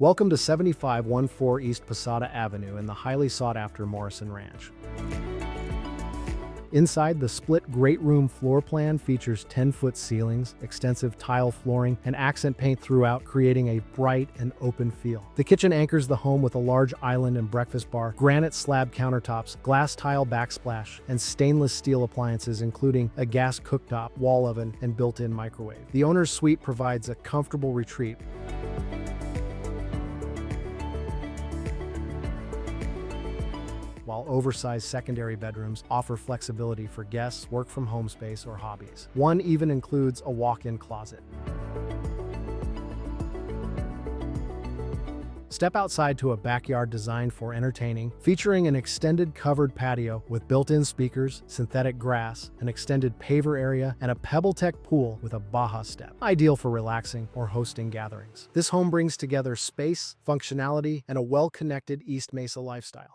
Welcome to 7514 East Posada Avenue in the highly sought-after Morrison Ranch. Inside, the split great room floor plan features 10-foot ceilings, extensive tile flooring, and accent paint throughout, creating a bright and open feel. The kitchen anchors the home with a large island and breakfast bar, granite slab countertops, glass tile backsplash, and stainless steel appliances including a gas cooktop, wall oven, and built-in microwave. The owner's suite provides a comfortable retreat, while oversized secondary bedrooms offer flexibility for guests, work-from-home space, or hobbies. One even includes a walk-in closet. Step outside to a backyard designed for entertaining, featuring an extended covered patio with built-in speakers, synthetic grass, an extended paver area, and a PebbleTec pool with a Baja step, ideal for relaxing or hosting gatherings. This home brings together space, functionality, and a well-connected East Mesa lifestyle.